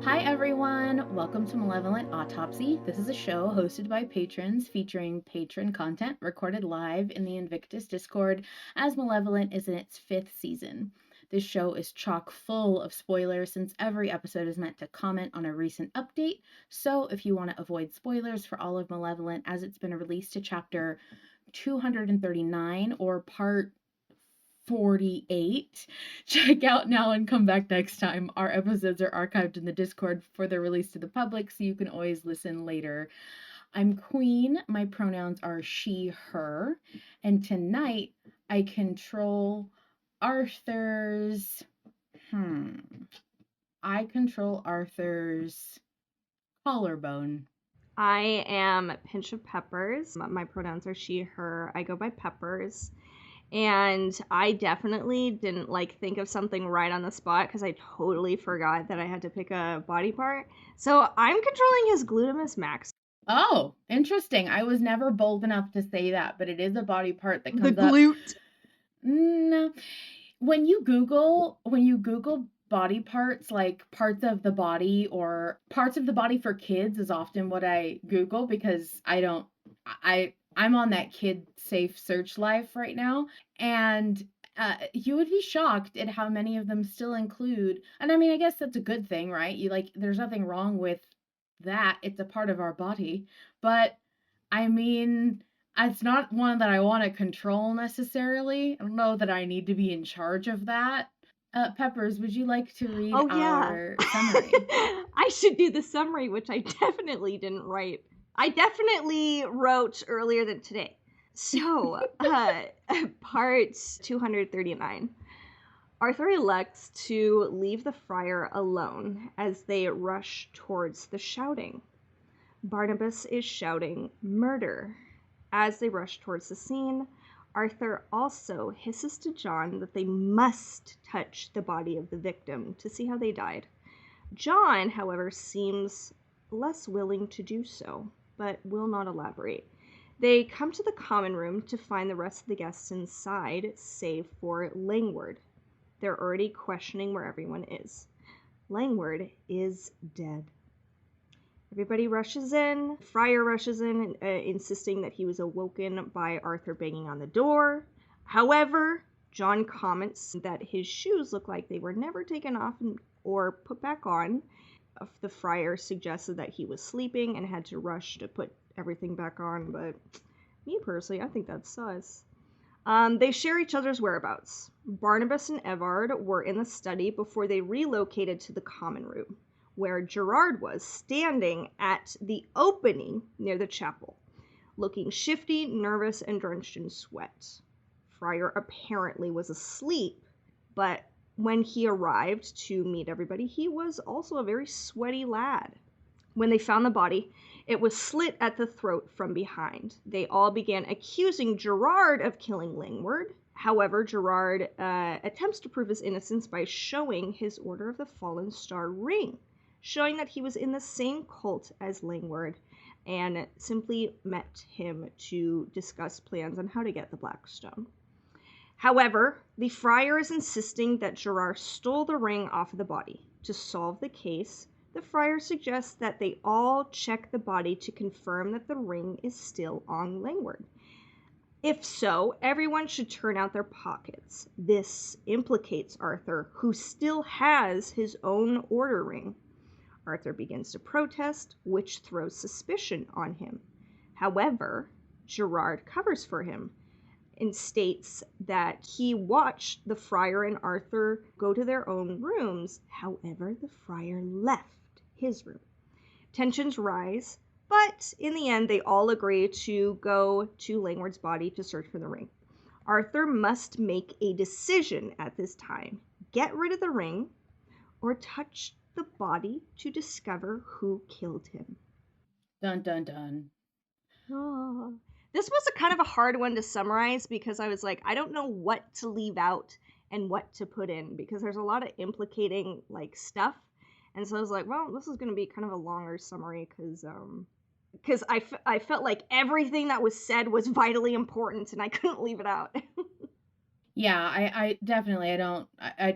Hi everyone, welcome to Malevolent Autopsy. This is a show hosted by patrons featuring patron content recorded live in the Invictus Discord as Malevolent is in its 5th season. This show is chock full of spoilers since every episode is meant to comment on a recent update, so if you want to avoid spoilers for all of Malevolent as it's been released to chapter 239 or part 48. Check out now and come back next time. Our episodes are archived in the Discord for their release to the public, so you can always listen later. I'm Queen. My pronouns are she, her. And tonight I control Arthur's. I control Arthur's collarbone. I am PinchofPeppers. My pronouns are she, her. I go by Peppers. And I definitely didn't think of something right on the spot because I totally forgot that I had to pick a body part. So I'm controlling his glutamus max. Oh, interesting. I was never bold enough to say that, but it is a body part that comes the glute. up. No. When you Google body parts, like parts of the body or parts of the body for kids is often what I Google because I'm on that kid safe search life right now. And you would be shocked at how many of them still include, and I mean, I guess that's a good thing, right? There's nothing wrong with that. It's a part of our body. But I mean, it's not one that I want to control necessarily. I don't know that I need to be in charge of that. Peppers, would you like to read our summary? I should do the summary, which I definitely didn't write. I definitely wrote earlier than today. So, part 239. Arthur elects to leave the friar alone as they rush towards the shouting. Barnabas is shouting murder. As they rush towards the scene, Arthur also hisses to John that they must touch the body of the victim to see how they died. John, however, seems less willing to do so, but will not elaborate. They come to the common room to find the rest of the guests inside, save for Langward. They're already questioning where everyone is. Langward is dead. Everybody rushes in. Friar rushes in, insisting that he was awoken by Arthur banging on the door. However, John comments that his shoes look like they were never taken off or put back on. The friar suggested that he was sleeping and had to rush to put everything back on, but me personally, I think that's sus. They share each other's whereabouts. Barnabas and Evard were in the study before they relocated to the common room, where Gerard was standing at the opening near the chapel, looking shifty, nervous, and drenched in sweat. Friar apparently was asleep, but when he arrived to meet everybody, he was also a very sweaty lad. When they found the body, it was slit at the throat from behind. They all began accusing Gerard of killing Langward. However, Gerard attempts to prove his innocence by showing his Order of the Fallen Star ring, showing that he was in the same cult as Langward and simply met him to discuss plans on how to get the Blackstone. However, the friar is insisting that Gerard stole the ring off of the body. To solve the case, the friar suggests that they all check the body to confirm that the ring is still on Langward. If so, everyone should turn out their pockets. This implicates Arthur, who still has his own order ring. Arthur begins to protest, which throws suspicion on him. However, Gerard covers for him and states that he watched the friar and Arthur go to their own rooms. However, the friar left his room. Tensions rise, but in the end, they all agree to go to Langward's body to search for the ring. Arthur must make a decision at this time: get rid of the ring or touch the body to discover who killed him. Dun dun dun. Oh. This was a kind of a hard one to summarize because I was like, I don't know what to leave out and what to put in because there's a lot of implicating stuff. And so I was like, well, this is going to be kind of a longer summary because I felt like everything that was said was vitally important and I couldn't leave it out. Yeah, I definitely I don't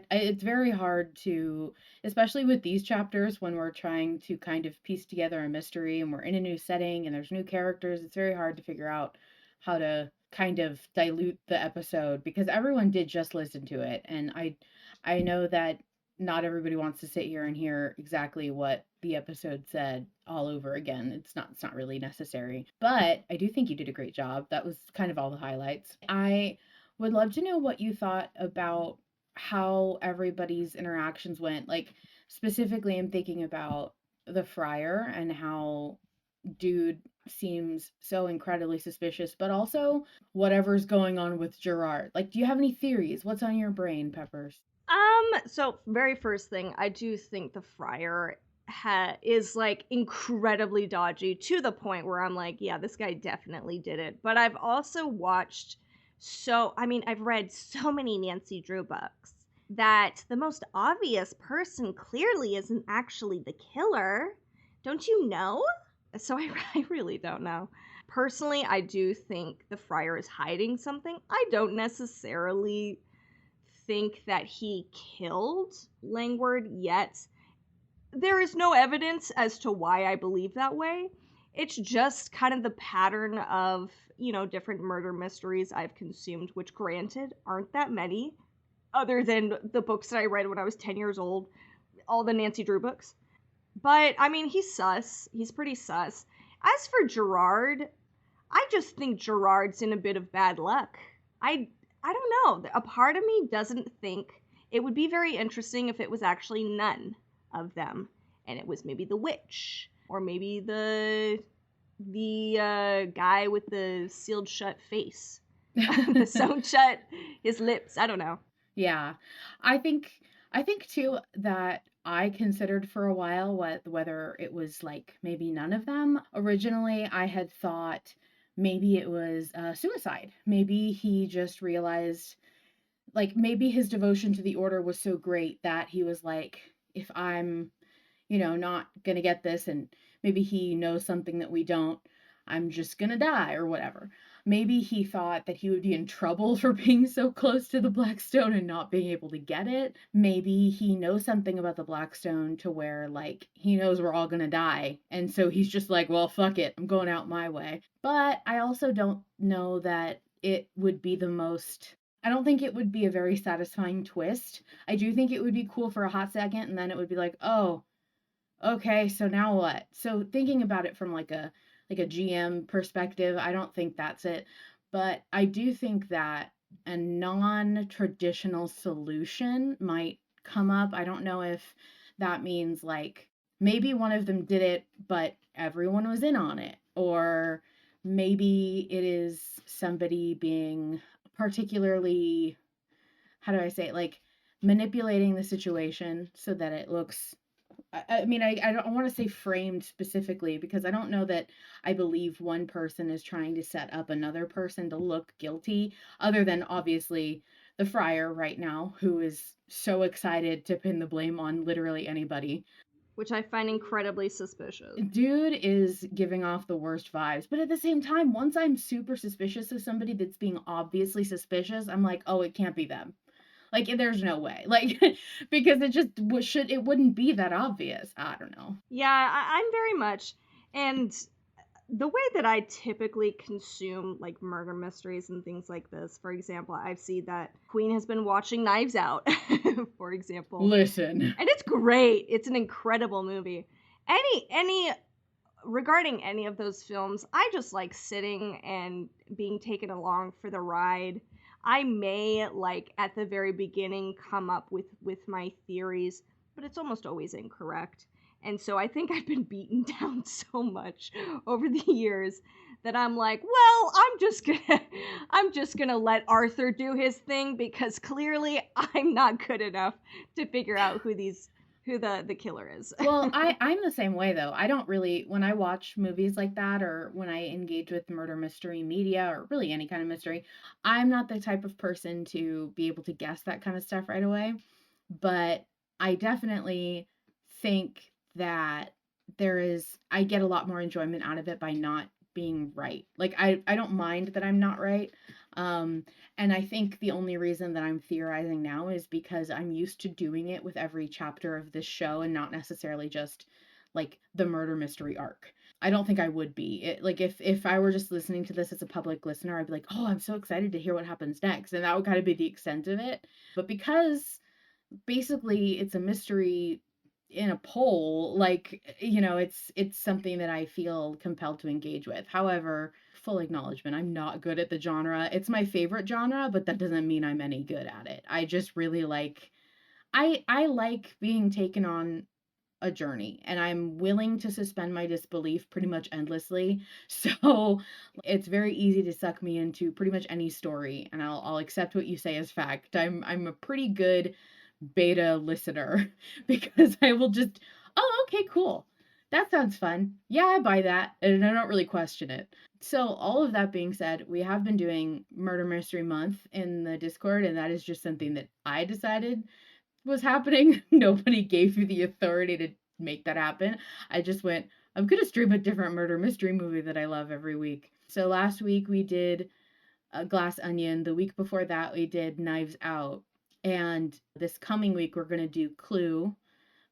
it's very hard to, especially with these chapters when we're trying to kind of piece together a mystery and we're in a new setting and there's new characters, it's very hard to figure out how to kind of dilute the episode because everyone did just listen to it, and I know that not everybody wants to sit here and hear exactly what the episode said all over again. It's not really necessary. But I do think you did a great job. That was kind of all the highlights. I would love to know what you thought about how everybody's interactions went. Like, specifically, I'm thinking about the friar and how dude seems so incredibly suspicious, but also whatever's going on with Gerard. Like, do you have any theories? What's on your brain, Peppers? So very first thing, I do think the friar is like incredibly dodgy to the point where I'm like, yeah, this guy definitely did it. But I've also watched I've read so many Nancy Drew books that the most obvious person clearly isn't actually the killer. Don't you know? So I really don't know. Personally, I do think the friar is hiding something. I don't necessarily think that he killed Langward yet. There is no evidence as to why I believe that way. It's just kind of the pattern of, different murder mysteries I've consumed, which granted aren't that many, other than the books that I read when I was 10 years old, all the Nancy Drew books. But I mean, he's sus. He's pretty sus. As for Gerard, I just think Gerard's in a bit of bad luck. I don't know. A part of me doesn't think it would be very interesting if it was actually none of them, and it was maybe the witch or maybe the guy with the sealed shut face, the sewn shut his lips. I don't know. Yeah. I think I think too that I considered for a while whether it was like maybe none of them. Originally, I had thought maybe it was suicide. Maybe he just realized, like, maybe his devotion to the order was so great that he was like, if I'm, not gonna get this, and maybe he knows something that we don't, I'm just gonna die or whatever. Maybe he thought that he would be in trouble for being so close to the Blackstone and not being able to get it. Maybe he knows something about the Blackstone to where, like, he knows we're all gonna die. And so he's just like, well, fuck it, I'm going out my way. But I also don't know that it would be the most. I don't think it would be a very satisfying twist. I do think it would be cool for a hot second, and then it would be like, oh, okay, so now what? So thinking about it from like a GM perspective, I don't think that's it. But I do think that a non-traditional solution might come up. I don't know if that means like maybe one of them did it, but everyone was in on it. Or maybe it is somebody being particularly, how do I say it, like manipulating the situation so that it looks, I mean, I don't want to say framed specifically because I don't know that I believe one person is trying to set up another person to look guilty, other than obviously the friar right now, who is so excited to pin the blame on literally anybody. Which I find incredibly suspicious. Dude is giving off the worst vibes. But at the same time, once I'm super suspicious of somebody that's being obviously suspicious, I'm like, oh, it can't be them. Like, there's no way. Like, because it just it wouldn't be that obvious. I don't know. Yeah, I'm very much. And the way that I typically consume like murder mysteries and things like this, for example, I've seen that Queen has been watching Knives Out, for example. Listen. And it's great. It's an incredible movie. Any regarding any of those films, I just like sitting and being taken along for the ride. I may like at the very beginning come up with my theories, but it's almost always incorrect. And so I think I've been beaten down so much over the years that I'm like, well, I'm just going to let Arthur do his thing because clearly I'm not good enough to figure out who the killer is. Well, I'm the same way though. I don't really, when I watch movies like that or when I engage with murder mystery media or really any kind of mystery, I'm not the type of person to be able to guess that kind of stuff right away. But I definitely think that I get a lot more enjoyment out of it by not being right. Like, I don't mind that I'm not right. Um, and I think the only reason that I'm theorizing now is because I'm used to doing it with every chapter of this show and not necessarily just like the murder mystery arc. I don't think I would be. Like if I were just listening to this as a public listener, I'd be like, "Oh, I'm so excited to hear what happens next." And that would kind of be the extent of it. But because basically it's a mystery in a poll, like, it's something that I feel compelled to engage with. However, full acknowledgement, I'm not good at the genre. It's my favorite genre, but that doesn't mean I'm any good at it. I just really like I like being taken on a journey, and I'm willing to suspend my disbelief pretty much endlessly. So it's very easy to suck me into pretty much any story, and I'll accept what you say as fact. I'm a pretty good beta listener because I will just, oh, okay, cool. That sounds fun. Yeah, I buy that. And I don't really question it. So, all of that being said, we have been doing Murder Mystery Month in the Discord, and that is just something that I decided was happening. Nobody gave me the authority to make that happen. I just went, I'm going to stream a different murder mystery movie that I love every week. So, last week we did Glass Onion. The week before that, we did Knives Out. And this coming week, we're going to do Clue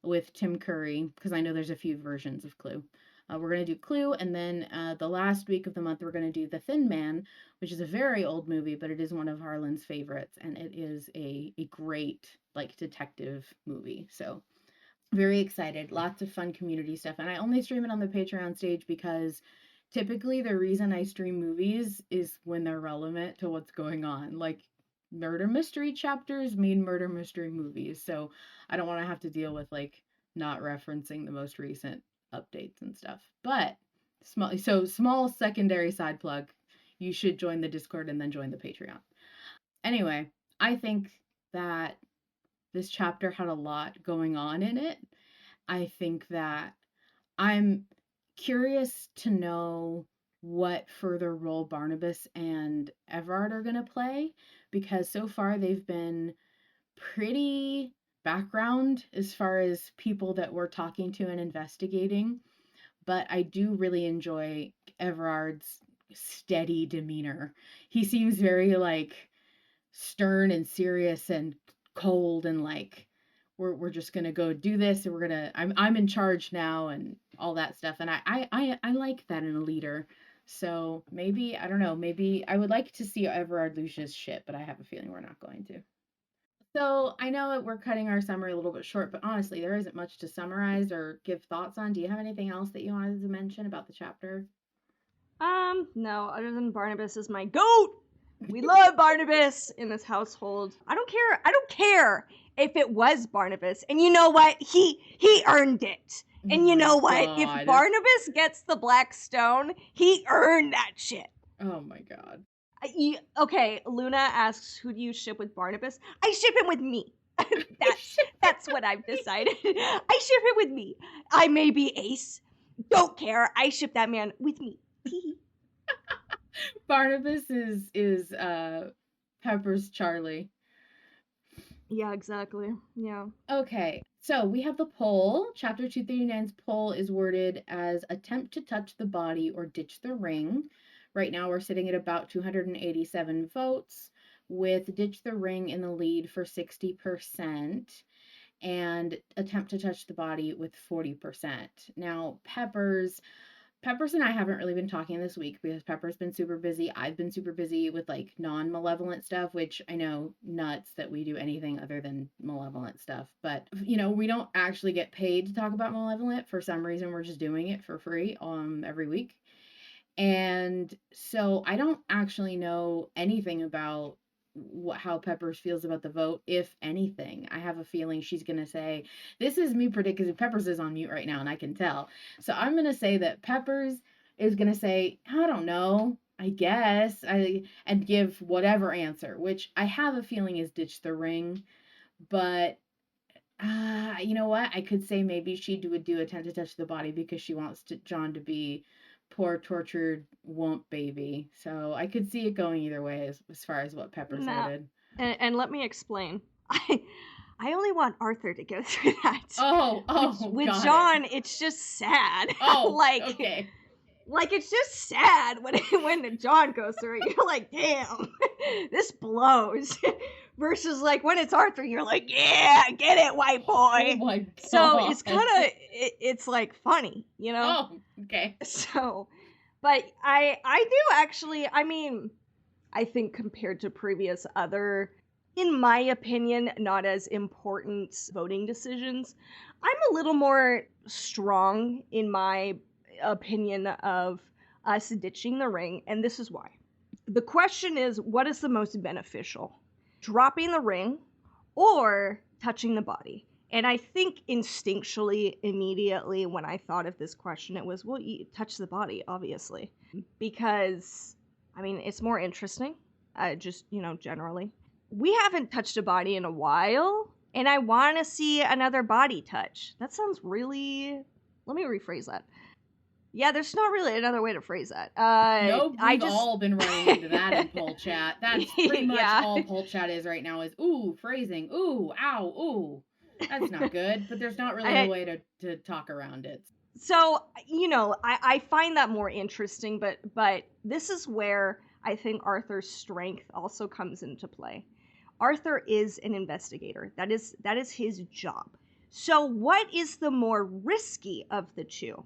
with Tim Curry, because I know there's a few versions of Clue. We're going to do Clue, and then the last week of the month, we're going to do The Thin Man, which is a very old movie, but it is one of Harlan's favorites, and it is a great, like, detective movie. So very excited. Lots of fun community stuff. And I only stream it on the Patreon stage because typically the reason I stream movies is when they're relevant to what's going on. Like murder mystery chapters mean murder mystery movies. So I don't want to have to deal with like not referencing the most recent updates and stuff. But small secondary side plug. You should join the Discord and then join the Patreon. Anyway, I think that this chapter had a lot going on in it. I think that I'm curious to know what further role Barnabas and Everard are going to play, because so far they've been pretty background as far as people that we're talking to and investigating. But I do really enjoy Everard's steady demeanor. He seems very like stern and serious and cold and like we're just gonna go do this and I'm in charge now and all that stuff, and I like that in a leader. So maybe I don't know, maybe I would like to see Everard lose his shit, but I have a feeling we're not going to. So I know that we're cutting our summary a little bit short, but honestly there isn't much to summarize or give thoughts on. Do you have anything else that you wanted to mention about the chapter? No, other than Barnabas is my goat. We love Barnabas in this household. I don't care. I don't care if it was Barnabas. And you know what? He earned it. Oh And you my know what? If god. Barnabas gets the black stone, he earned that shit. Oh my god. Okay, Luna asks, who do you ship with Barnabas? I ship him with me. That's what I've decided. I ship him with me. I may be ace. Don't care. I ship that man with me. Barnabas is Pepper's Charlie. Yeah, exactly. Yeah. Okay, so we have the poll. Chapter 239's poll is worded as attempt to touch the body or ditch the ring. Right now we're sitting at about 287 votes, with ditch the ring in the lead for 60% and attempt to touch the body with 40%. Now, Peppers and I haven't really been talking this week because Pepper's been super busy. I've been super busy with like non-malevolent stuff, which I know nuts that we do anything other than malevolent stuff. But we don't actually get paid to talk about malevolent. For some reason, we're just doing it for free every week. And so I don't actually know anything about how Peppers feels about the vote, if anything. I have a feeling she's going to say, this is me predicting, because Peppers is on mute right now and I can tell. So I'm going to say that Peppers is going to say, I don't know, I guess, and give whatever answer, which I have a feeling is ditch the ring. But you know what? I could say maybe she would do attempt to touch the body because she wants John to be poor tortured womp baby. So I could see it going either way as far as what Pepper's Now, headed. and let me explain. I only want Arthur to go through that. Oh, with got John, it. it's just sad. Oh, like, okay. Like, it's just sad when when John goes through it. You're like, damn, this blows. Versus like when it's Arthur, you're like, yeah, get it, white Oh boy. my So it's kind god. of it's like funny, you know. Oh, okay. So, but I do actually. I mean, I think compared to previous other, in my opinion, not as important voting decisions, I'm a little more strong in my opinion of us ditching the ring, and this is why. The question is, what is the most beneficial? Dropping the ring or touching the body? And I think instinctually, immediately, when I thought of this question, it was, well, you touch the body, obviously. Because, I mean, it's more interesting, just, generally. We haven't touched a body in a while, and I want to see another body touch. That sounds really. Let me rephrase that. Yeah, there's not really another way to phrase that. Nope, I we've just. all been running into that in poll chat. That's pretty much Yeah. all poll chat is right now is ooh, phrasing, ooh, ow, ooh. That's not good, but there's not really a I way to talk around it. so I find that more interesting, but this is where I think Arthur's strength also comes into play. Arthur is an investigator. That is his job. So what is the more risky of the two?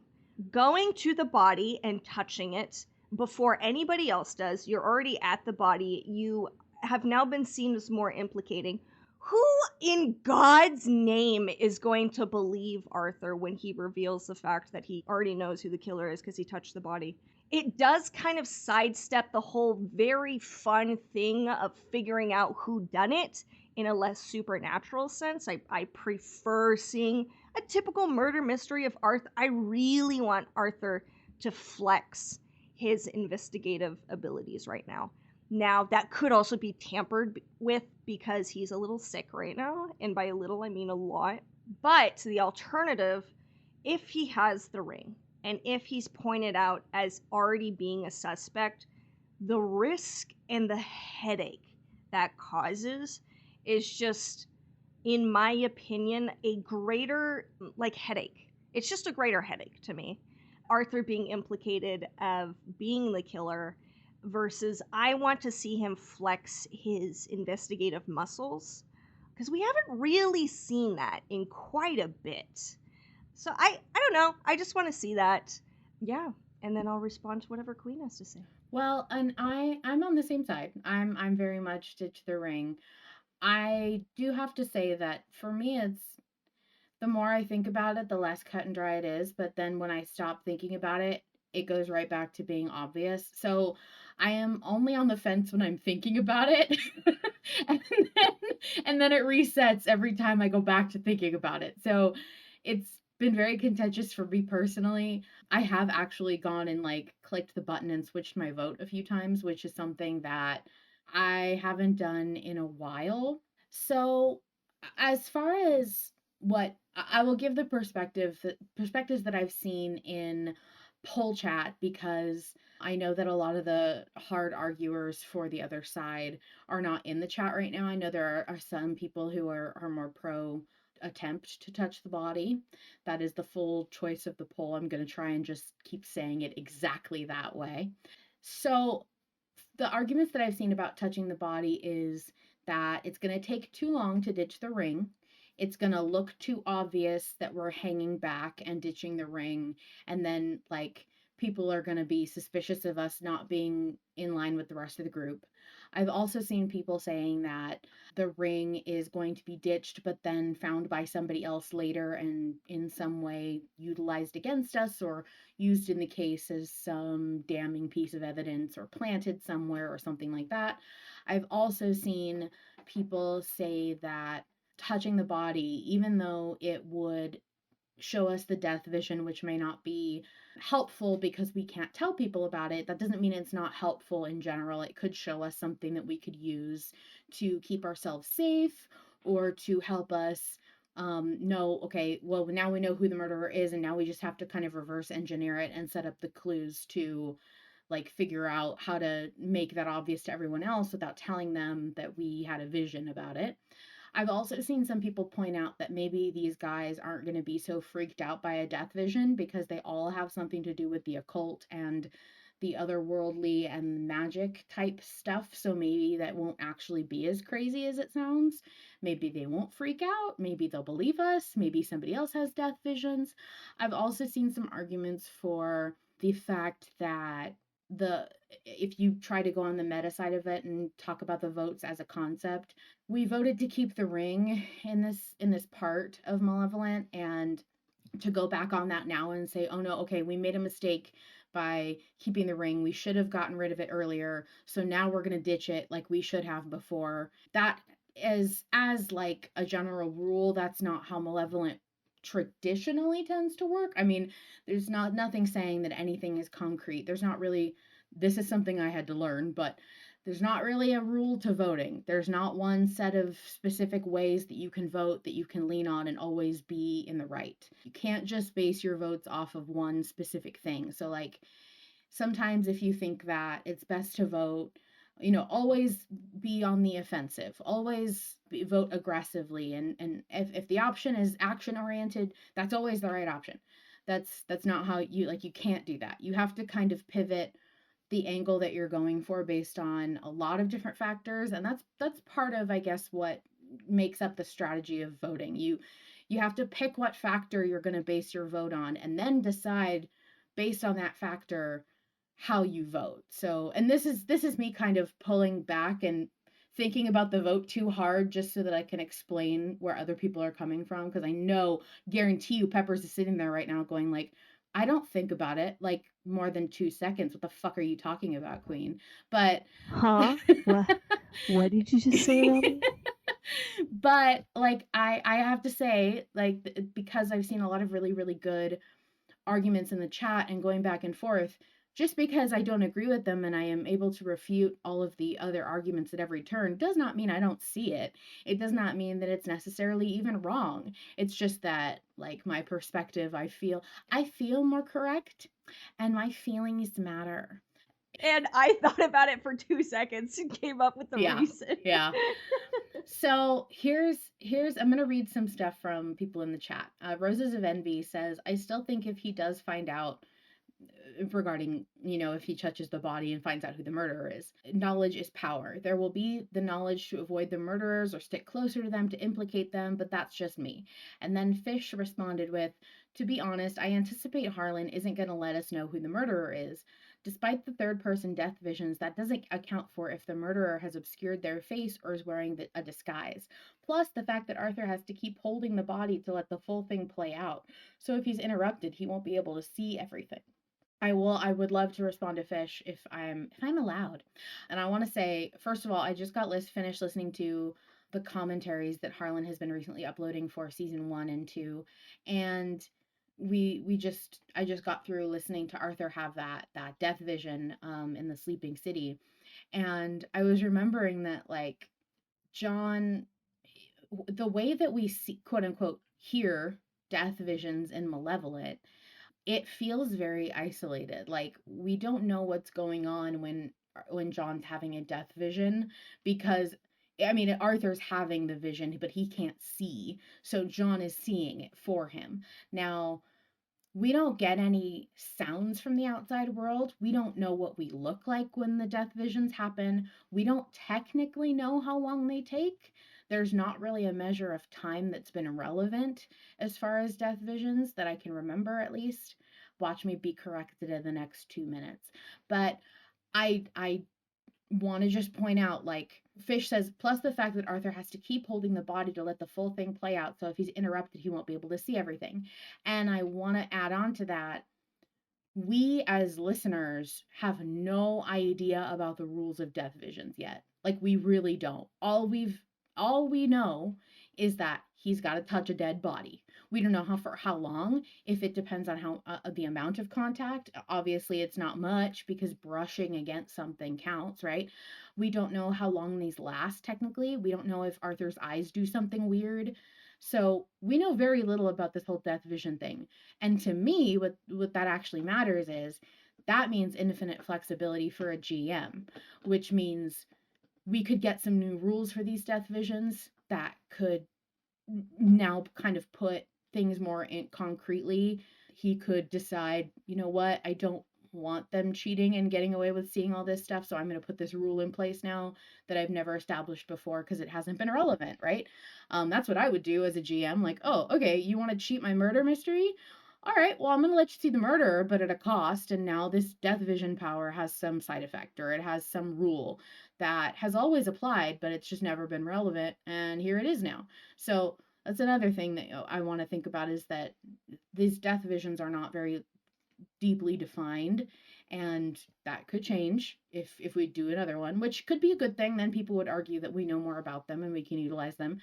Going to the body and touching it before anybody else does. You're already at the body. You have now been seen as more implicating. Who in God's name is going to believe Arthur when he reveals the fact that he already knows who the killer is because he touched the body? It does kind of sidestep the whole very fun thing of figuring out who done it in a less supernatural sense. I prefer seeing a typical murder mystery of Arthur. I really want Arthur to flex his investigative abilities right now. Now, that could also be tampered with because he's a little sick right now, and by a little, I mean a lot. But the alternative, if he has the ring, and if he's pointed out as already being a suspect, the risk and the headache that causes is just, in my opinion, a greater, like, headache. It's just a greater headache to me. Arthur being implicated of being the killer versus I want to see him flex his investigative muscles because we haven't really seen that in quite a bit. So I don't know. I just want to see that. Yeah, and then I'll respond to whatever Queen has to say. Well, and I'm on the same side. I'm very much ditch the ring. I do have to say that for me it's the more I think about it, the less cut and dry it is, but then when I stop thinking about it, it goes right back to being obvious. So I am only on the fence when I'm thinking about it. and then and then it resets every time I go back to thinking about it. So it's been very contentious for me personally. I have actually gone and like clicked the button and switched my vote a few times, which is something that I haven't done in a while. So as far as what I will give the perspectives that I've seen in poll chat because I know that a lot of the hard arguers for the other side are not in the chat right now. I know there are some people who are more pro attempt to touch the body. That is the full choice of the poll. I'm going to try and just keep saying it exactly that way. So the arguments that I've seen about touching the body is that it's going to take too long to ditch the ring. It's going to look too obvious that we're hanging back and ditching the ring. And then, like, people are going to be suspicious of us not being in line with the rest of the group. I've also seen people saying that the ring is going to be ditched, but then found by somebody else later and in some way utilized against us or used in the case as some damning piece of evidence or planted somewhere or something like that. I've also seen people say that touching the body, even though it would show us the death vision, which may not be helpful because we can't tell people about it, that doesn't mean it's not helpful in general. It could show us something that we could use to keep ourselves safe or to help us know, okay, well, now we know who the murderer is, and now we just have to kind of reverse engineer it and set up the clues to like figure out how to make that obvious to everyone else without telling them that we had a vision about it. I've also seen some people point out that maybe these guys aren't going to be so freaked out by a death vision because they all have something to do with the occult and the otherworldly and magic type stuff. So maybe that won't actually be as crazy as it sounds. Maybe they won't freak out. Maybe they'll believe us. Maybe somebody else has death visions. I've also seen some arguments for the fact that the if you try to go on the meta side of it and talk about the votes as a concept, we voted to keep the ring in this part of Malevolent, and to go back on that now and say, oh no, okay, we made a mistake by keeping the ring. We should have gotten rid of it earlier. So now we're going to ditch it like we should have before. That is, as like a general rule, that's not how Malevolent traditionally tends to work. I mean, there's nothing saying that anything is concrete. There's not really, this is something I had to learn, but there's not really a rule to voting. There's not one set of specific ways that you can vote that you can lean on and always be in the right. You can't just base your votes off of one specific thing. So, like, sometimes if you think that it's best to vote, always be on the offensive, always vote aggressively. And if the option is action oriented, that's always the right option. That's not how you can't do that. You have to kind of pivot the angle that you're going for based on a lot of different factors, and that's part of, I guess, what makes up the strategy of voting. You have to pick what factor you're going to base your vote on and then decide based on that factor how you vote. So, and this is me kind of pulling back and thinking about the vote too hard just so that I can explain where other people are coming from, because I know, guarantee you, Peppers is sitting there right now going like, I don't think about it like more than 2 seconds. What the fuck are you talking about, Queen? But Huh? What did you just say about me? but like I have to say, like, because I've seen a lot of really really good arguments in the chat and going back and forth, just because I don't agree with them and I am able to refute all of the other arguments at every turn does not mean I don't see it. It does not mean that it's necessarily even wrong. It's just that, like, my perspective, I feel more correct, and my feelings matter. And I thought about it for 2 seconds and came up with the Yeah. reason. Yeah. So here's I'm gonna read some stuff from people in the chat. Roses of Envy says, I still think if he does find out regarding, if he touches the body and finds out who the murderer is, knowledge is power. There will be the knowledge to avoid the murderers or stick closer to them to implicate them, but that's just me. And then Fish responded with, to be honest, I anticipate Harlan isn't going to let us know who the murderer is. Despite the third person death visions, that doesn't account for if the murderer has obscured their face or is wearing a disguise. Plus, the fact that Arthur has to keep holding the body to let the full thing play out. So if he's interrupted, he won't be able to see everything. I would love to respond to Fish if I'm allowed. And I want to say, first of all, I just finished listening to the commentaries that Harlan has been recently uploading for season 1 and 2, and I just got through listening to Arthur have that death vision in the sleeping city, and I was remembering that, like, John, the way that we see, quote unquote, hear death visions in Malevolent, it feels very isolated. Like, we don't know what's going on when John's having a death vision, because I mean, Arthur's having the vision, but he can't see. So John is seeing it for him. Now, we don't get any sounds from the outside world. We don't know what we look like when the death visions happen. We don't technically know how long they take. There's not really a measure of time that's been relevant as far as death visions that I can remember, at least. Watch me be corrected in the next 2 minutes. But I want to just point out, like, Fish says, plus the fact that Arthur has to keep holding the body to let the full thing play out, so if he's interrupted, he won't be able to see everything. And I want to add on to that, we as listeners have no idea about the rules of death visions yet. Like, we really don't. All we know is that he's got to touch a dead body. We don't know for how long, if it depends on how the amount of contact. Obviously, it's not much because brushing against something counts, right? We don't know how long these last technically. We don't know if Arthur's eyes do something weird. So we know very little about this whole death vision thing. And to me, what that actually matters is that means infinite flexibility for a GM, which means we could get some new rules for these death visions. that could now kind of put things more in concretely. He could decide, you know what, I don't want them cheating and getting away with seeing all this stuff, so I'm going to put this rule in place now that I've never established before because it hasn't been relevant, right? That's what I would do as a GM. Like, oh, okay, you want to cheat my murder mystery? All right, well, I'm going to let you see the murderer, but at a cost. And now this death vision power has some side effect or it has some rule that has always applied, but it's just never been relevant. And here it is now. So that's another thing that I want to think about, is that these death visions are not very deeply defined, and that could change if we do another one, which could be a good thing. Then people would argue that we know more about them and we can utilize them.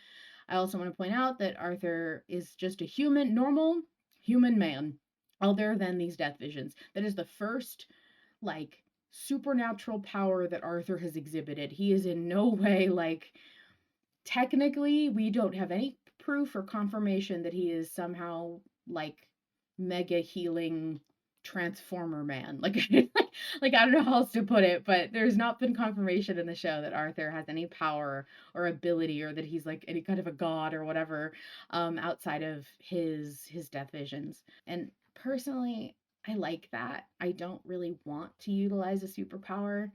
I also want to point out that Arthur is just a human, normal human man, other than these death visions. That is the first, like, supernatural power that Arthur has exhibited. He is in no way, like, technically, we don't have any proof or confirmation that he is somehow, like, mega healing transformer man. Like, like, I don't know how else to put it, but there's not been confirmation in the show that Arthur has any power or ability, or that he's like any kind of a god or whatever, outside of his death visions. And personally, I like that. I don't really want to utilize a superpower.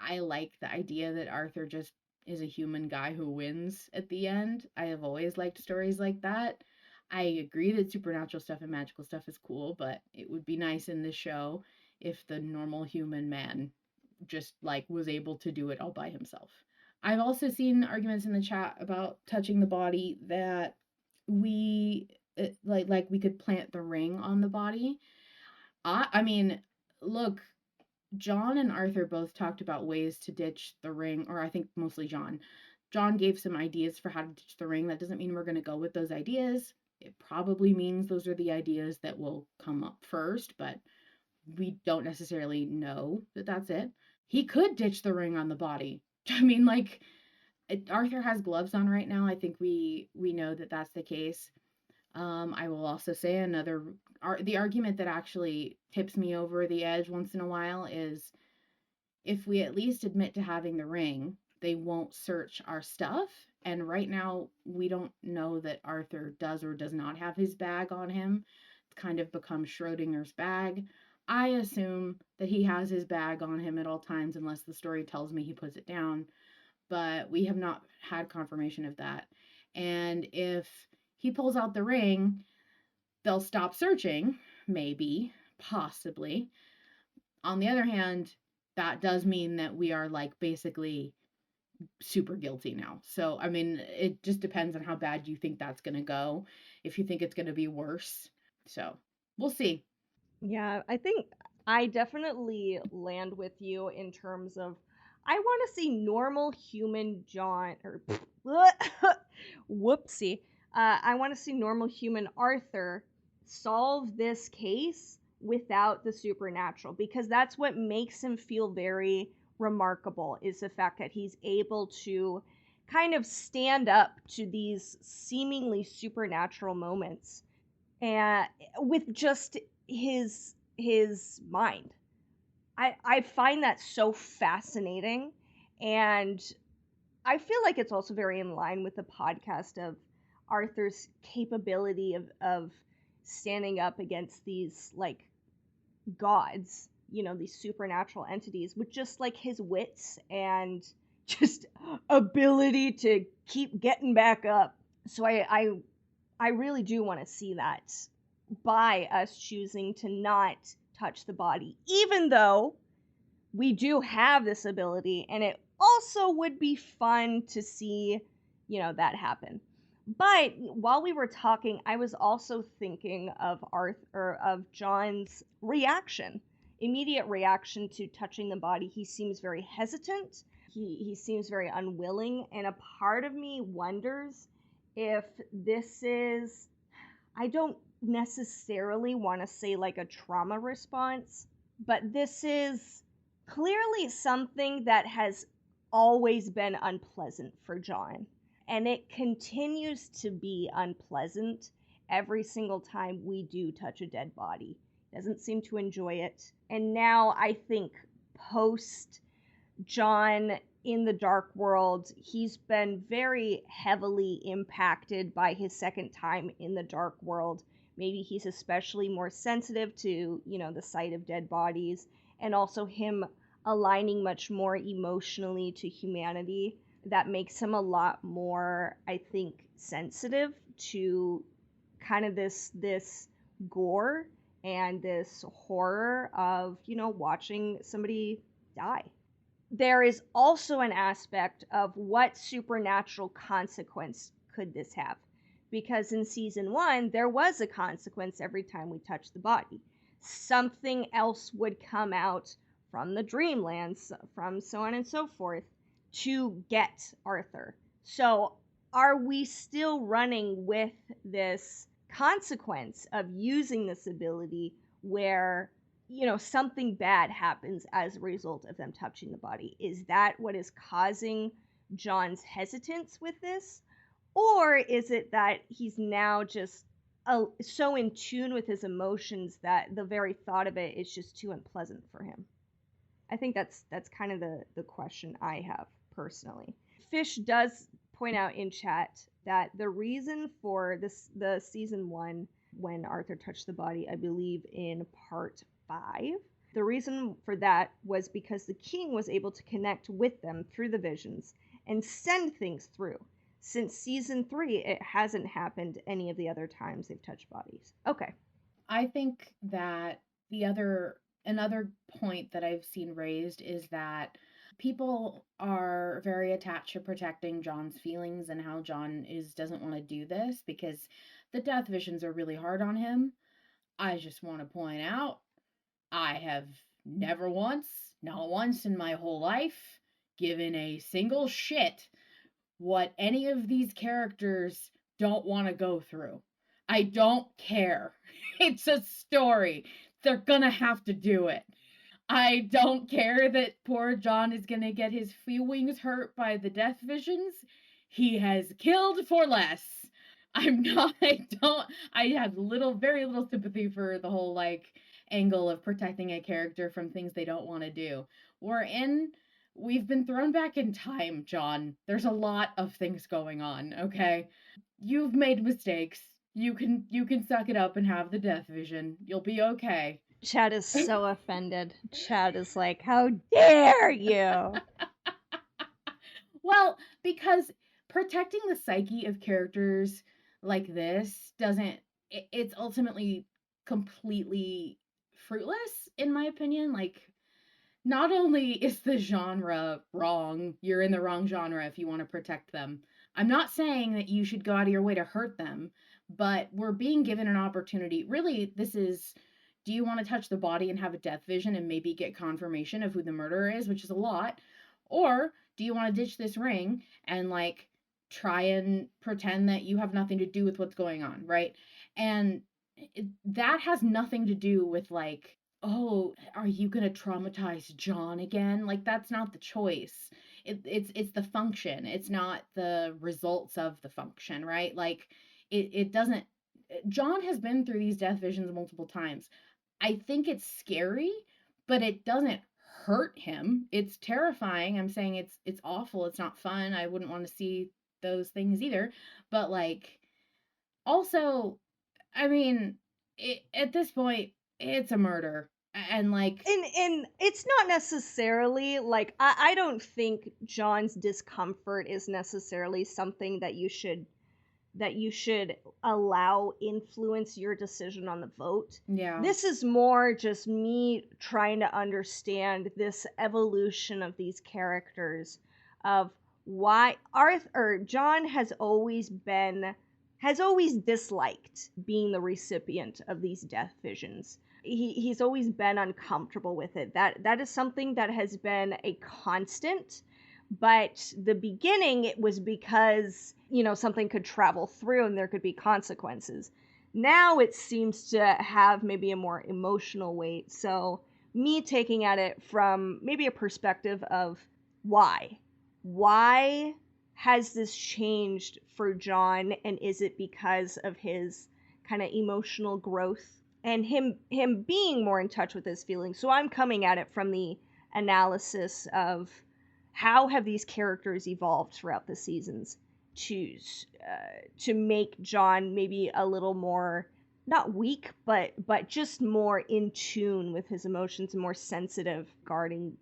I like the idea that Arthur just is a human guy who wins at the end. I have always liked stories like that. I agree that supernatural stuff and magical stuff is cool, but it would be nice in this show if the normal human man just, like, was able to do it all by himself. I've also seen arguments in the chat about touching the body, that we like we could plant the ring on the body. I mean, look, John and Arthur both talked about ways to ditch the ring, or I think mostly John. John gave some ideas for how to ditch the ring. That doesn't mean we're going to go with those ideas. It probably means those are the ideas that will come up first, but we don't necessarily know that that's it. He could ditch the ring on the body. I mean, like, Arthur has gloves on right now. I think we know that that's the case. I will also say the argument that actually tips me over the edge once in a while is, if we at least admit to having the ring, they won't search our stuff. And right now, we don't know that Arthur does or does not have his bag on him. It's kind of become Schrodinger's bag. I assume that he has his bag on him at all times, unless the story tells me he puts it down. But we have not had confirmation of that. And if he pulls out the ring, they'll stop searching, maybe, possibly. On the other hand, that does mean that we are, like, basically super guilty now. So, I mean, it just depends on how bad you think that's going to go. If you think it's going to be worse. So, we'll see. Yeah, I think I definitely land with you in terms of I want to see normal human John or whoopsie. I want to see normal human Arthur solve this case without the supernatural, because that's what makes him feel very remarkable, is the fact that he's able to kind of stand up to these seemingly supernatural moments and with just his mind. I find that so fascinating, and I feel like it's also very in line with the podcast of Arthur's capability of standing up against these, like, gods, you know, these supernatural entities, with just like his wits and just ability to keep getting back up. So I really do want to see that, by us choosing to not touch the body, even though we do have this ability, and it also would be fun to see, you know, that happen. But while we were talking, I was also thinking of John's reaction, immediate reaction to touching the body. He seems very hesitant. He seems very unwilling, and a part of me wonders if this is, I don't necessarily want to say like a trauma response, but this is clearly something that has always been unpleasant for John. And it continues to be unpleasant every single time we do touch a dead body. Doesn't seem to enjoy it. And now I think post John in the dark world, he's been very heavily impacted by his second time in the dark world. Maybe he's especially more sensitive to, the sight of dead bodies, and also him aligning much more emotionally to humanity. That makes him a lot more, I think, sensitive to kind of this gore and this horror of, watching somebody die. There is also an aspect of what supernatural consequence could this have? Because in season 1, there was a consequence every time we touched the body. Something else would come out from the dreamlands, from so on and so forth, to get Arthur. So are we still running with this consequence of using this ability where something bad happens as a result of them touching the body? Is that what is causing John's hesitance with this? Or is it that he's now just so in tune with his emotions that the very thought of it is just too unpleasant for him? I think that's kind of the question I have personally. Fish does point out in chat that the reason for the season 1, when Arthur touched the body, I believe in part 5, the reason for that was because the king was able to connect with them through the visions and send things through. Since season 3, it hasn't happened any of the other times they've touched bodies. Okay. I think that another point that I've seen raised is that people are very attached to protecting John's feelings and how John doesn't want to do this because the death visions are really hard on him. I just want to point out I have never once, not once in my whole life, given a single shit what any of these characters don't want to go through. I don't care. It's a story. They're gonna have to do it. I don't care that poor John is gonna get his feelings hurt by the death visions. He has killed for less. I have very little sympathy for the whole angle of protecting a character from things they don't want to do. We've been thrown back in time, John. There's a lot of things going on, okay? You've made mistakes. You can suck it up and have the death vision. You'll be okay. Chad is so offended. Chad is like, how dare you? Well, because protecting the psyche of characters like this it's ultimately completely fruitless in my opinion. Not only is the genre wrong, you're in the wrong genre if you want to protect them. I'm not saying that you should go out of your way to hurt them, but we're being given an opportunity. Really, this is, do you want to touch the body and have a death vision and maybe get confirmation of who the murderer is, which is a lot? Or do you want to ditch this ring and try and pretend that you have nothing to do with what's going on, right? And that has nothing to do with oh, are you gonna traumatize John again? That's not the choice. It's the function. It's not the results of the function, right? It doesn't. John has been through these death visions multiple times. I think it's scary, but it doesn't hurt him. It's terrifying. I'm saying it's awful. It's not fun. I wouldn't want to see those things either. But also, I mean, at this point, it's a murder. And And it's not necessarily I don't think John's discomfort is necessarily something that you should allow influence your decision on the vote. yeah. This is more just me trying to understand this evolution of these characters, of why John has always disliked being the recipient of these death visions. He's always been uncomfortable with it. That is something that has been a constant. But the beginning, it was because, something could travel through and there could be consequences. Now it seems to have maybe a more emotional weight. So me taking at it from maybe a perspective of why? Why has this changed for John? And is it because of his kind of emotional growth and him being more in touch with his feelings? So I'm coming at it from the analysis of how have these characters evolved throughout the seasons to make John maybe a little more, not weak, but just more in tune with his emotions and more sensitive regarding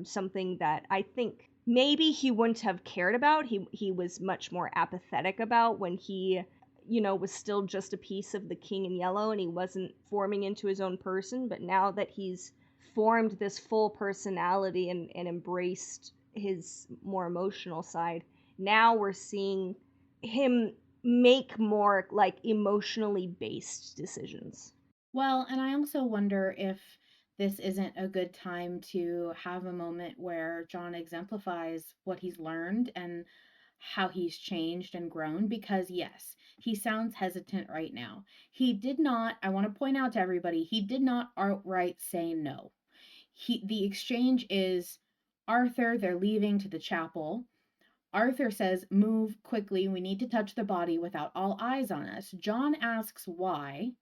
something that I think maybe he wouldn't have cared about. He was much more apathetic about when he, was still just a piece of the King in Yellow and he wasn't forming into his own person. But now that he's formed this full personality and embraced his more emotional side, now we're seeing him make more like emotionally based decisions. Well, and I also wonder if this isn't a good time to have a moment where John exemplifies what he's learned and how he's changed and grown, because yes, he sounds hesitant right now. He did not, I want to point out to everybody, he did not outright say no. The exchange is Arthur, they're leaving to the chapel. Arthur says, "Move quickly, we need to touch the body without all eyes on us." John asks why,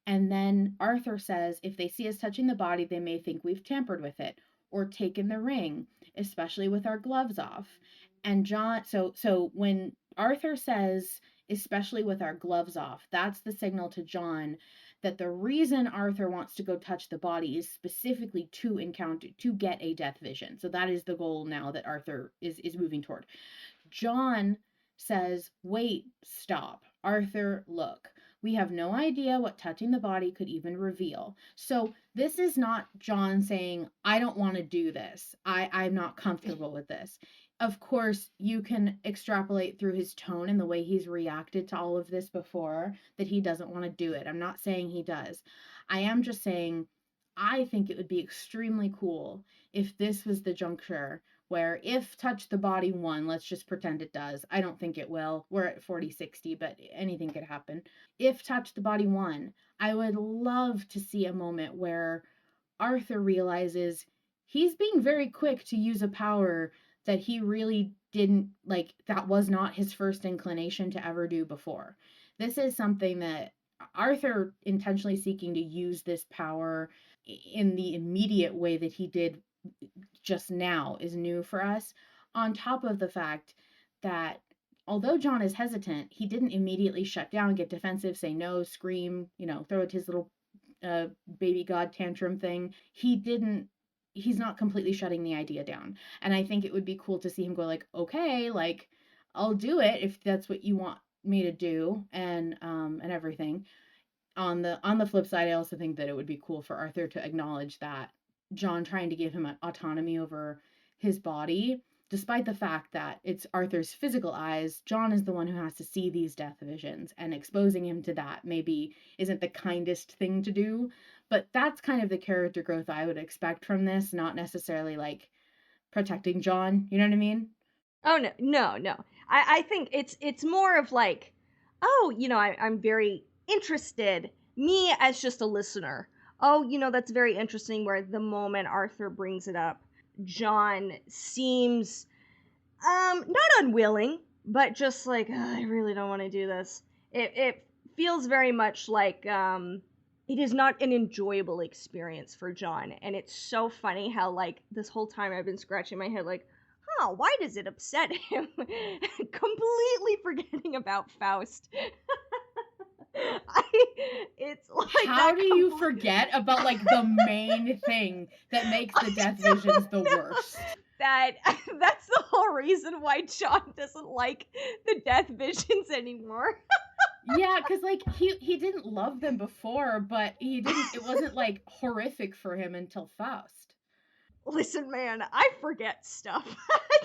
and then Arthur says, "If they see us touching the body, they may think we've tampered with it or taken the ring, especially with our gloves off." And John, so when Arthur says, "especially with our gloves off," that's the signal to John that the reason Arthur wants to go touch the body is specifically to get a death vision. So that is the goal now that Arthur is moving toward. John says, "Wait, stop. Arthur, look. We have no idea what touching the body could even reveal." So this is not John saying, "I don't want to do this. I'm not comfortable with this." Of course, you can extrapolate through his tone and the way he's reacted to all of this before that he doesn't want to do it. I'm not saying he does. I am just saying I think it would be extremely cool if this was the juncture where if touch the body won, let's just pretend it does. I don't think it will. We're at 40-60, but anything could happen. If touch the body won, I would love to see a moment where Arthur realizes he's being very quick to use a power that he really didn't like, that was not his first inclination to ever do before. This is something that Arthur intentionally seeking to use this power in the immediate way that he did just now is new for us, on top of the fact that although John is hesitant, he didn't immediately shut down, get defensive, say no, scream, throw his little baby god tantrum thing. He's not completely shutting the idea down. And I think it would be cool to see him go like, okay, like I'll do it if that's what you want me to do, and everything. On the flip side, I also think that it would be cool for Arthur to acknowledge that John trying to give him autonomy over his body, despite the fact that it's Arthur's physical eyes, John is the one who has to see these death visions, and exposing him to that maybe isn't the kindest thing to do. But that's kind of the character growth I would expect from this, not necessarily like protecting John. You know what I mean? Oh no, no, no. I think it's more of like, oh, I'm very interested. Me as just a listener. Oh, that's very interesting. Where the moment Arthur brings it up, John seems not unwilling, but just like, "Ugh, I really don't want to do this." It feels very much like it is not an enjoyable experience for John, and it's so funny how like this whole time I've been scratching my head like, huh, why does it upset him? Completely forgetting about Faust. I, it's like How that do you forget about like the main thing that makes the death visions the worst? That that's the whole reason why John doesn't like the death visions anymore. Yeah, because like he didn't love them before, but it wasn't like horrific for him until Faust. Listen, man, I forget stuff.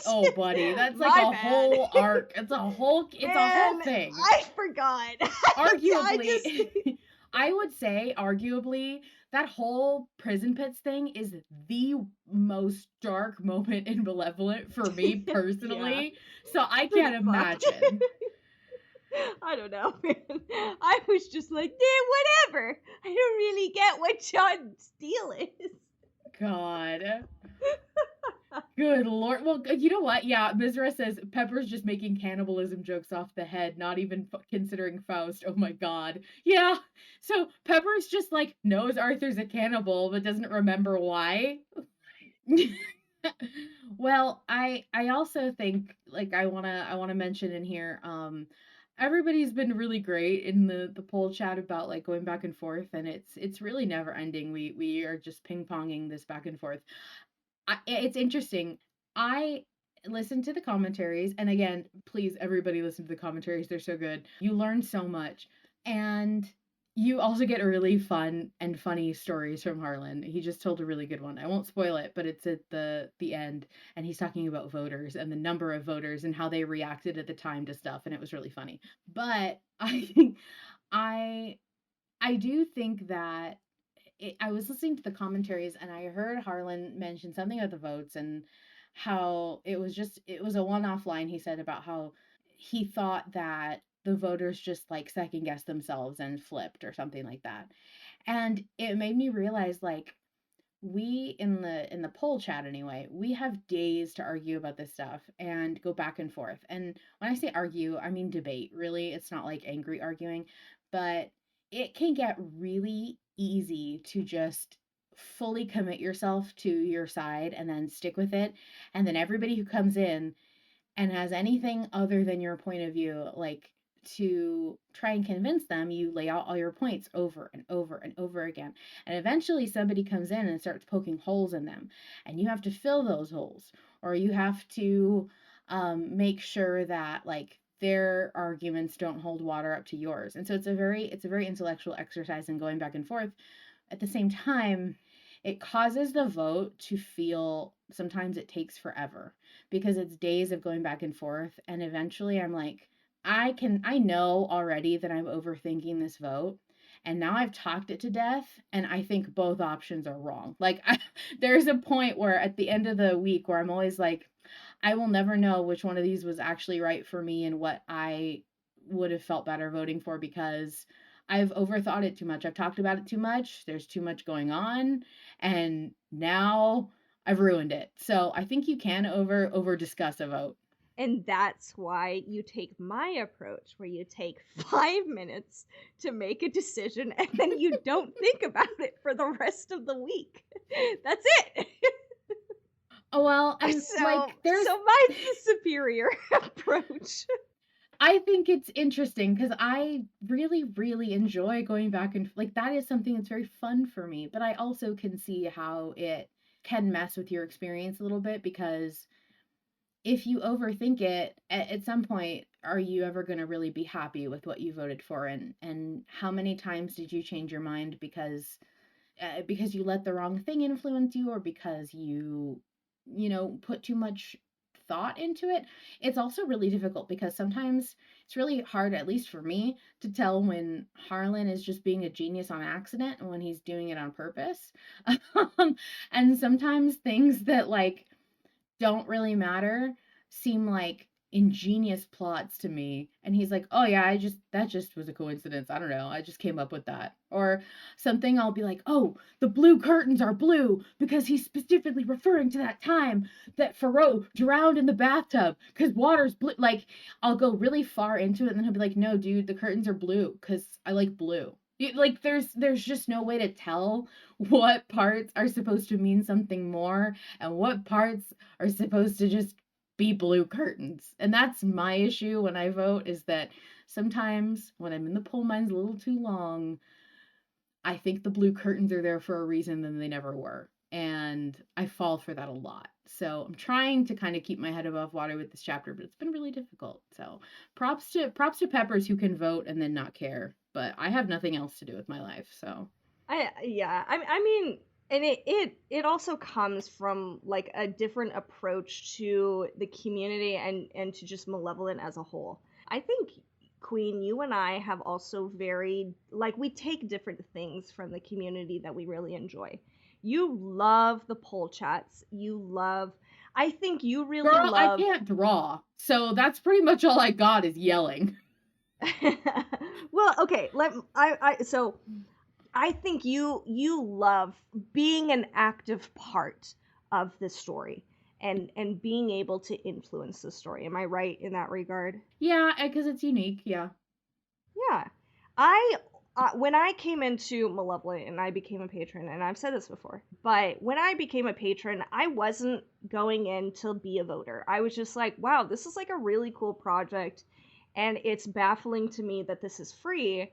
Oh, buddy, that's like My a bad. whole arc. It's a whole Man, thing. I forgot. Arguably, I would say arguably that whole prison pits thing is the most dark moment in Malevolent for me Yeah. personally. So I can't Fuck. imagine. I don't know, man. I was just like, yeah, whatever. I don't really get what John's deal is. God. Good lord. Well, you know what? Yeah, Mizra says Pepper's just making cannibalism jokes off the head, not even considering Faust. Oh my god. Yeah. So Pepper's just like knows Arthur's a cannibal, but doesn't remember why. Well, I also think like I wanna mention in here, everybody's been really great in the poll chat about like going back and forth, and it's really never ending. We are just ping ponging this back and forth. It's interesting. I listen to the commentaries, and again, please everybody listen to the commentaries. They're so good. You learn so much, and you also get really fun and funny stories from Harlan. He just told a really good one. I won't spoil it, but it's at the end, and he's talking about voters and the number of voters and how they reacted at the time to stuff, and it was really funny. But I I do think that I was listening to the commentaries and I heard Harlan mention something about the votes and how it was a one-off line he said about how he thought that the voters just like second guessed themselves and flipped or something like that. And it made me realize like we in the poll chat anyway, we have days to argue about this stuff and go back and forth. And when I say argue, I mean debate. Really, it's not like angry arguing, but it can get really easy to just fully commit yourself to your side and then stick with it. And then everybody who comes in and has anything other than your point of view, like to try and convince them, you lay out all your points over and over and over again. And eventually somebody comes in and starts poking holes in them, and you have to fill those holes, or you have to make sure that like their arguments don't hold water up to yours. And so it's a very intellectual exercise in going back and forth. At the same time, it causes the vote to feel sometimes it takes forever because it's days of going back and forth. And eventually I'm like, I know already that I'm overthinking this vote. And now I've talked it to death, and I think both options are wrong. Like, there's a point where at the end of the week where I'm always like, I will never know which one of these was actually right for me and what I would have felt better voting for because I've overthought it too much. I've talked about it too much. There's too much going on, and now I've ruined it. So I think you can over discuss a vote. And that's why you take my approach, where you take 5 minutes to make a decision and then you don't think about it for the rest of the week. That's it. Oh well, and So, like there's so mine's the superior approach. I think it's interesting because I really, really enjoy going back and like that is something that's very fun for me. But I also can see how it can mess with your experience a little bit because if you overthink it, at some point, are you ever going to really be happy with what you voted for? And how many times did you change your mind because you let the wrong thing influence you or because you know put too much thought into it. It's also really difficult because sometimes it's really hard, at least for me, to tell when Harlan is just being a genius on accident and when he's doing it on purpose. And sometimes things that like don't really matter seem like ingenious plots to me. And he's like, oh yeah, that just was a coincidence. I don't know. I just came up with that. Or something I'll be like, oh, the blue curtains are blue because he's specifically referring to that time that Farouk drowned in the bathtub because water's blue. Like, I'll go really far into it and then he'll be like, no, dude, the curtains are blue because I like blue. Like there's just no way to tell what parts are supposed to mean something more and what parts are supposed to just be blue curtains. And that's my issue when I vote is that sometimes when I'm in the poll mine's a little too long, I think the blue curtains are there for a reason and they never were. And I fall for that a lot. So I'm trying to kind of keep my head above water with this chapter, but it's been really difficult. So props to Peppers who can vote and then not care. But I have nothing else to do with my life. So I mean, and it also comes from like a different approach to the community and to just Malevolent as a whole. I think, Queen, you and I have also very like we take different things from the community that we really enjoy. You love the poll chats. You love I think you really girl, I love can't draw. So that's pretty much all I got is yelling. well, okay, so I think you love being an active part of the story and being able to influence the story. Am I right in that regard? Yeah, because it's unique. Yeah. Yeah. I when I came into Malevolent and I became a patron, and I've said this before, but when I became a patron, I wasn't going in to be a voter. I was just like, wow, this is like a really cool project, and it's baffling to me that this is free.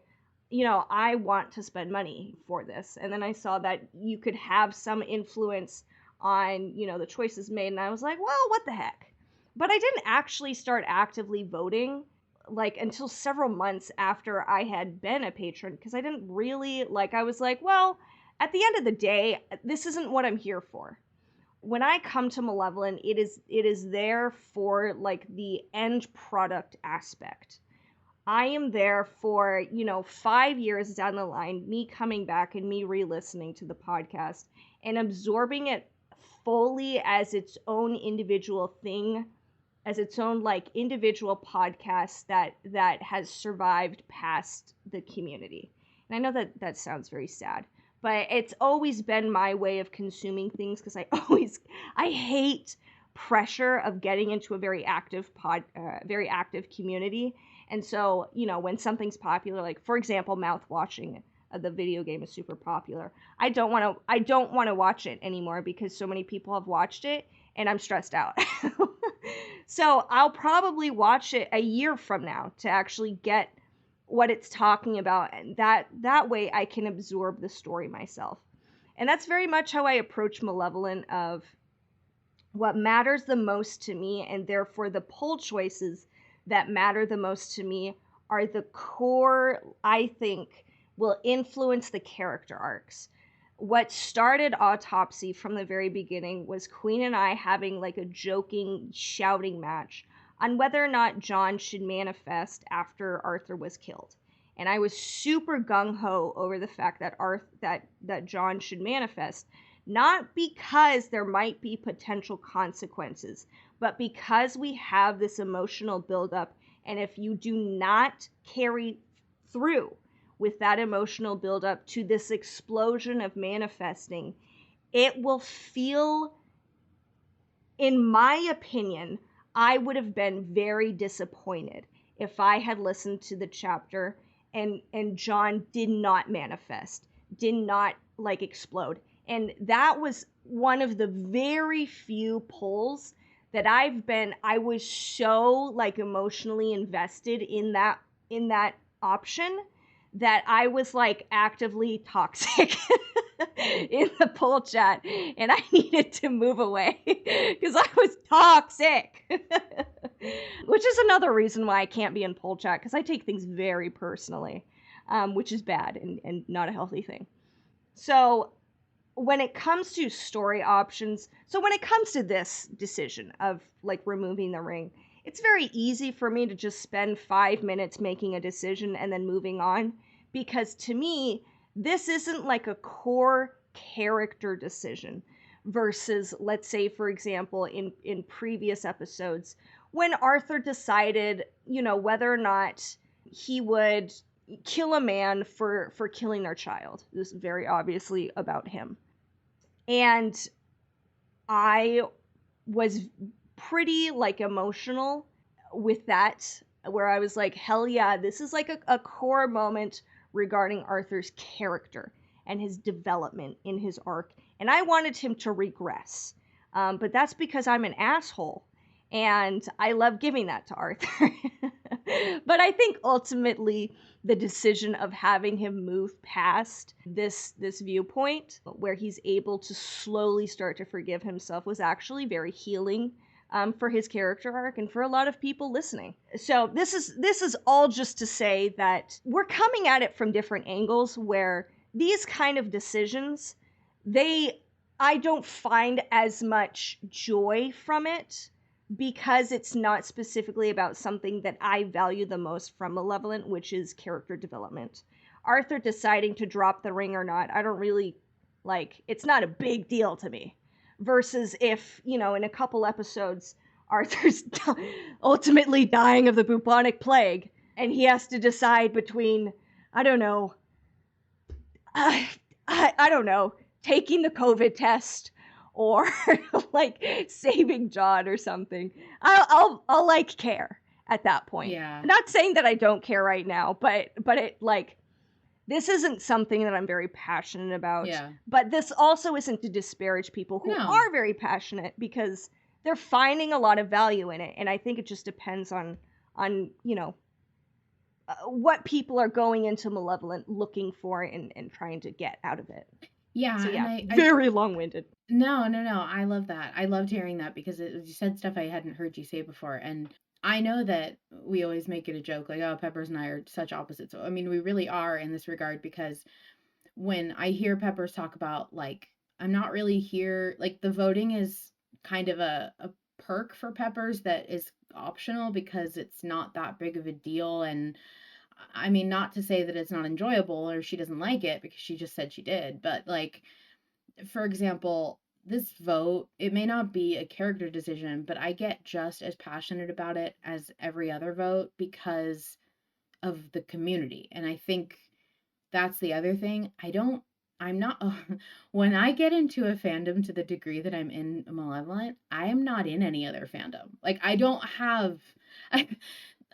I want to spend money for this. And then I saw that you could have some influence on, the choices made, and I was like, well, what the heck? But I didn't actually start actively voting like until several months after I had been a patron, because I didn't really I was like, well, at the end of the day, this isn't what I'm here for. When I come to Malevolent, it is there for like the end product aspect. I am there for, 5 years down the line, me coming back and me re-listening to the podcast and absorbing it fully as its own individual thing, as its own like individual podcast that has survived past the community. And I know that sounds very sad, but it's always been my way of consuming things, because I hate pressure of getting into a very active community. And so, when something's popular, like for example, mouth washing, the video game is super popular. I don't want to watch it anymore because so many people have watched it and I'm stressed out. So I'll probably watch it a year from now to actually get what it's talking about, and that way I can absorb the story myself. And that's very much how I approach Malevolent, of what matters the most to me, and therefore the poll choices that matter the most to me are the core, I think, will influence the character arcs. What started Autopsy from the very beginning was Queen and I having like a joking, shouting match on whether or not John should manifest after Arthur was killed. And I was super gung-ho over the fact that that John should manifest, not because there might be potential consequences, but because we have this emotional buildup, and if you do not carry through with that emotional buildup to this explosion of manifesting, it will feel, in my opinion, I would have been very disappointed if I had listened to the chapter and John did not manifest, did not like explode. And that was one of the very few polls that I was so like emotionally invested in that option that I was like actively toxic in the poll chat, and I needed to move away because I was toxic. Which is another reason why I can't be in poll chat, because I take things very personally, which is bad and not a healthy thing. So when it comes to story options, so when it comes to this decision of like removing the ring, it's very easy for me to just spend 5 minutes making a decision and then moving on, because to me, this isn't like a core character decision versus, let's say, for example, in previous episodes, when Arthur decided, whether or not he would kill a man for killing their child. This is very obviously about him. And I was pretty like emotional with that, where I was like, hell yeah, this is like a core moment regarding Arthur's character and his development in his arc. And I wanted him to regress. But that's because I'm an asshole. And I love giving that to Arthur. But I think ultimately the decision of having him move past this viewpoint, where he's able to slowly start to forgive himself, was actually very healing for his character arc and for a lot of people listening. So this is all just to say that we're coming at it from different angles, where these kind of decisions, I don't find as much joy from it, because it's not specifically about something that I value the most from Malevolent, which is character development. Arthur deciding to drop the ring or not, I don't really, it's not a big deal to me. Versus if, in a couple episodes, Arthur's ultimately dying of the bubonic plague, and he has to decide between, I don't know, taking the COVID test or saving John or something. I'll care at that point. Yeah. Not saying that I don't care right now, but it this isn't something that I'm very passionate about, Yeah. but this also isn't to disparage people who No. are very passionate because they're finding a lot of value in it, and I think it just depends on, what people are going into Malevolent looking for and trying to get out of it. So Yeah, and yeah, I very long-winded. no, no, no. I love that. I loved hearing that because you said stuff I hadn't heard you say before. And I know that we always make it a joke, like, oh, Peppers and I are such opposites. So, I mean, we really are in this regard because when I hear Peppers talk about, like, I'm not really here, like, the voting is kind of a perk for Peppers that is optional because it's not that big of a deal. And I mean, not to say that it's not enjoyable or she doesn't like it because she just said she did, but like, for example, this vote, it may not be a character decision, but I get just as passionate about it as every other vote because of the community. And I think that's the other thing. I'm not, when I get into a fandom to the degree that I'm in Malevolent, I am not in any other fandom. Like, I don't have,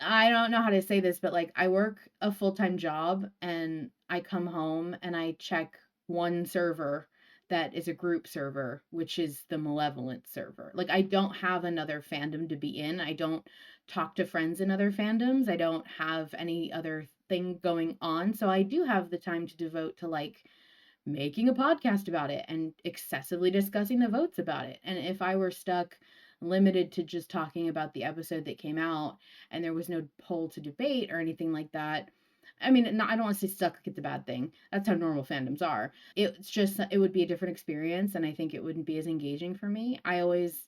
I don't know how to say this, but like, I work a full time job and I come home and I check one server that is a group server, which is the Malevolent server. Like, I don't have another fandom to be in. I don't talk to friends in other fandoms. I don't have any other thing going on. So I do have the time to devote to like making a podcast about it and excessively discussing the votes about it. And if I were stuck limited to just talking about the episode that came out and there was no poll to debate or anything like that, I mean, I don't want to say stuck like it's a bad thing. That's how normal fandoms are. It's just, it would be a different experience, and I think it wouldn't be as engaging for me. I always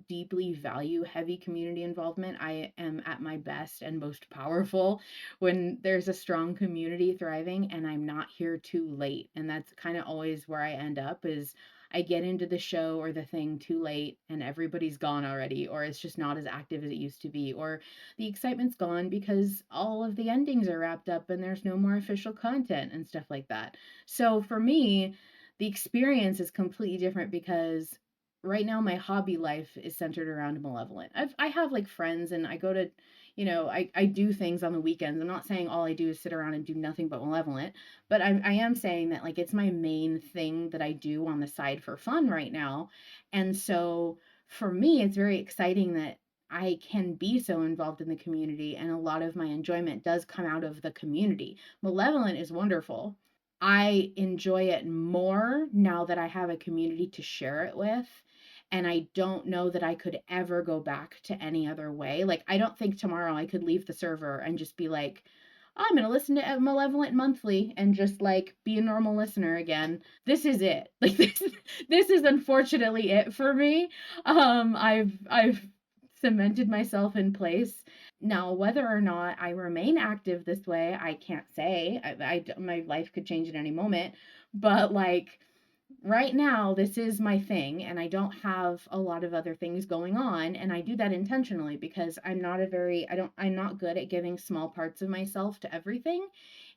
deeply value heavy community involvement. I am at my best and most powerful when there's a strong community thriving and I'm not here too late. And that's kind of always where I end up is I get into the show or the thing too late and everybody's gone already, or it's just not as active as it used to be, or the excitement's gone because all of the endings are wrapped up and there's no more official content and stuff like that. So for me, the experience is completely different because right now my hobby life is centered around Malevolent. I have like friends and I go to, I do things on the weekends. I'm not saying all I do is sit around and do nothing but Malevolent, but I am saying that like it's my main thing that I do on the side for fun right now. And so for me, it's very exciting that I can be so involved in the community, and a lot of my enjoyment does come out of the community. Malevolent is wonderful. I enjoy it more now that I have a community to share it with. And I don't know that I could ever go back to any other way. Like, I don't think tomorrow I could leave the server and just be like, "Oh, I'm going to listen to Malevolent Monthly and just like be a normal listener again." This is it. Like, this is unfortunately it for me. I've cemented myself in place. Now, whether or not I remain active this way, I can't say. My life could change at any moment. But like right now, this is my thing, and I don't have a lot of other things going on. And I do that intentionally because I'm not good at giving small parts of myself to everything.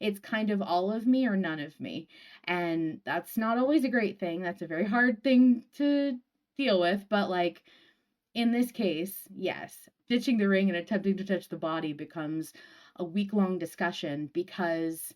It's kind of all of me or none of me. And that's not always a great thing. That's a very hard thing to deal with. But like, in this case, yes, ditching the ring and attempting to touch the body becomes a week-long discussion because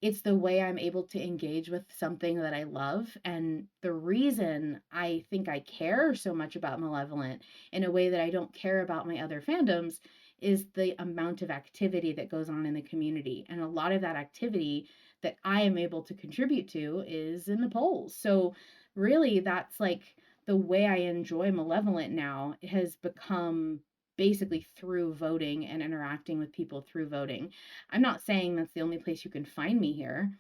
it's the way I'm able to engage with something that I love. And the reason I think I care so much about Malevolent in a way that I don't care about my other fandoms is the amount of activity that goes on in the community. And a lot of that activity that I am able to contribute to is in the polls. So really, that's like the way I enjoy Malevolent now has become basically through voting and interacting with people through voting. I'm not saying that's the only place you can find me here.